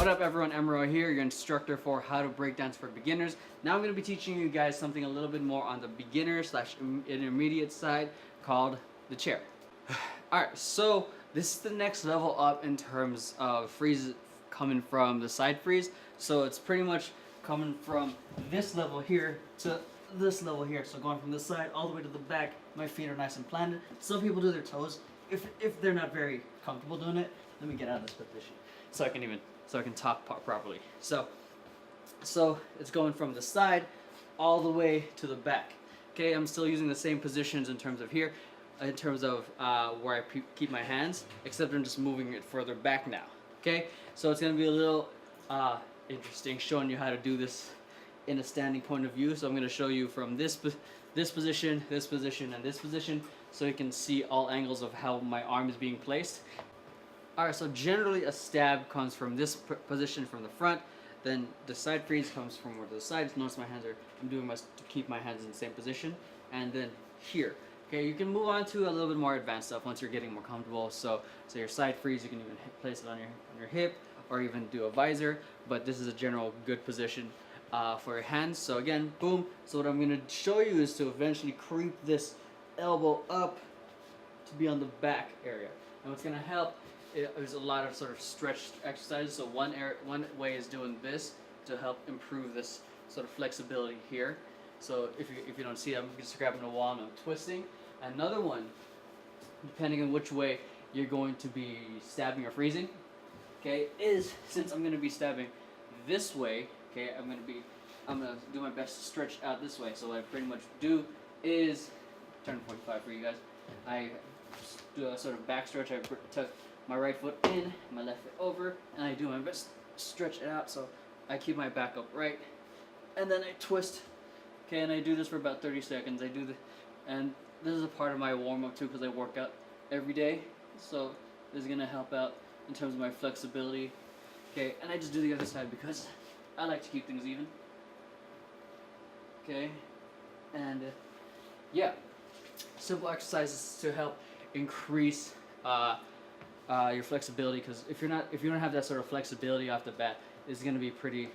What up everyone, Emeroy here, your instructor for how to breakdance for beginners. Now I'm going to be teaching you guys something a little bit more on the beginner slash intermediate side called the chair. Alright, so this is the next level up in terms of freeze coming from the side freeze. So it's pretty much coming from this level here to this level here. So going from this side all the way to the back, my feet are nice and planted. Some people do their toes. If they're not very comfortable doing it, let me get out of this position so I can talk properly. So it's going from the side all the way to the back. Okay, I'm still using the same positions in terms of here, in terms of where I keep my hands, except I'm just moving it further back now. Okay, so it's going to be a little interesting showing you how to do this in a standing point of view. So I'm going to show you from this position, this position, and this position, so you can see all angles of how my arm is being placed. Alright, so generally a stab comes from this position from the front, then the side freeze comes from where the sides. Notice my hands are, I'm doing my to keep my hands in the same position, and then here. Okay, you can move on to a little bit more advanced stuff once you're getting more comfortable. So your side freeze, you can even place it on your hip, or even do a visor, but this is a general good position for your hands. So again, boom. So what I'm going to show you is to eventually creep this elbow up to be on the back area. And what's going to help, there's a lot of sort of stretch exercises. So one way is doing this to help improve this sort of flexibility here. So if you don't see it, I'm just grabbing the wall and I'm twisting. Another one, depending on which way you're going to be stabbing or freezing, okay, is since I'm going to be stabbing this way, okay, I'm going to do my best to stretch out this way. So what I pretty much do is turn 45 for you guys. I do a sort of back stretch. I tuck my right foot in, my left foot over, and I do my best to stretch it out so I keep my back upright, and then I twist. Okay, and I do this for about 30 seconds. And this is a part of my warm-up too, because I work out every day, so this is gonna help out in terms of my flexibility. Okay, and I just do the other side because I like to keep things even. Okay, and yeah, simple exercises to help increase your flexibility, because if you don't have that sort of flexibility off the bat, it's going to be pretty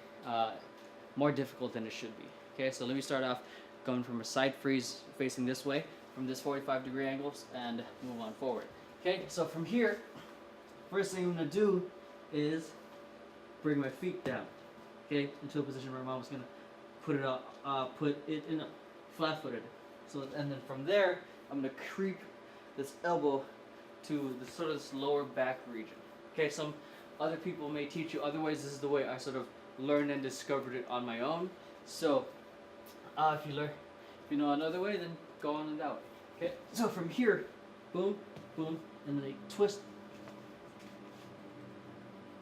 more difficult than it should be. Okay, so let me start off going from a side freeze facing this way from this 45-degree angles and move on forward. Okay, so from here, first thing I'm going to do is bring my feet down, okay, into a position where I'm almost going to put it in a flat-footed. So, and then from there, I'm going to creep this elbow to the sort of this lower back region. Okay, some other people may teach you other ways. This is the way I sort of learned and discovered it on my own. So if you know another way, then go on and that way. Okay, so from here, boom, boom, and then I twist.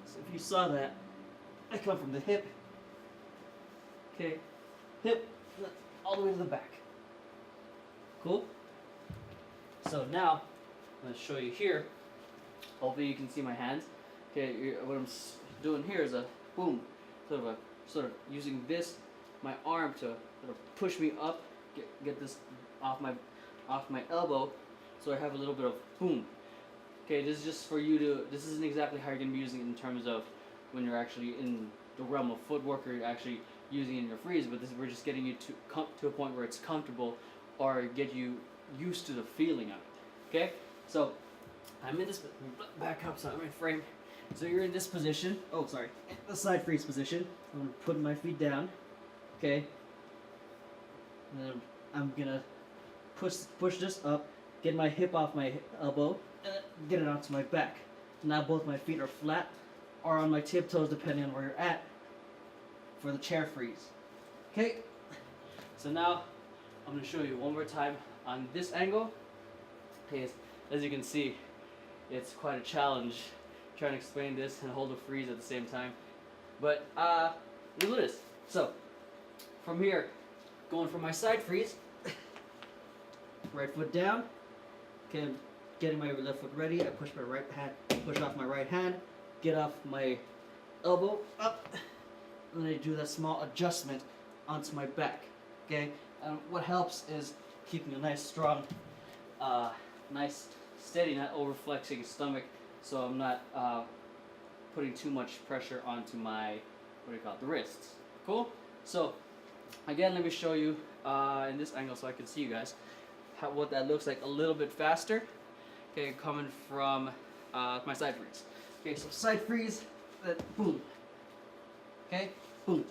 So if you saw that, I come from the hip, okay, hip, all the way to the back. Cool? So now, I'm going to show you here. Hopefully you can see my hands. Okay, what I'm doing here is a boom, sort of using my arm to sort of push me up, get this off my elbow, so I have a little bit of boom. Okay, this is just for you to. This isn't exactly how you're going to be using it in terms of when you're actually in the realm of footwork or you're actually using it in your freeze. But we're just getting you to a point where it's comfortable, or get you used to the feeling of it. Okay. So I'm in this, back up so I'm in frame. So you're in this position, the side freeze position. I'm going to put my feet down, okay, and then I'm going to push this up, get my hip off my elbow, and get it onto my back. Now both my feet are flat or on my tiptoes depending on where you're at for the chair freeze. Okay, so now I'm going to show you one more time on this angle. Okay, as you can see, it's quite a challenge trying to explain this and hold a freeze at the same time. But we'll do this. So from here, going from my side freeze, right foot down. Okay, I'm getting my left foot ready. I push off my right hand, get off my elbow up, and then I do that small adjustment onto my back. Okay, and what helps is keeping a nice strong, nice steady, not over flexing stomach, so I'm not putting too much pressure onto my, what do you call it, the wrists. Cool? So again, let me show you in this angle so I can see you guys what that looks like a little bit faster. Okay, coming from my side freeze. Okay, so side freeze, boom. Okay, boom.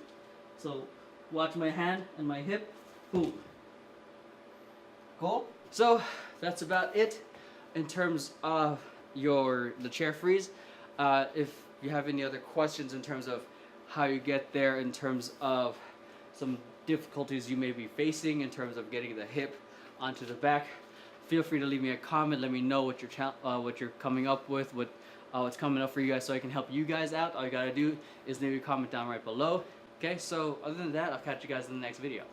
So watch my hand and my hip, boom. Cool? So that's about it in terms of the chair freeze. If you have any other questions in terms of how you get there, in terms of some difficulties you may be facing in terms of getting the hip onto the back, feel free to leave me a comment. Let me know what you're coming up with, what's coming up for you guys, so I can help you guys out. All you gotta do is leave a comment down right below. Okay, so other than that, I'll catch you guys in the next video.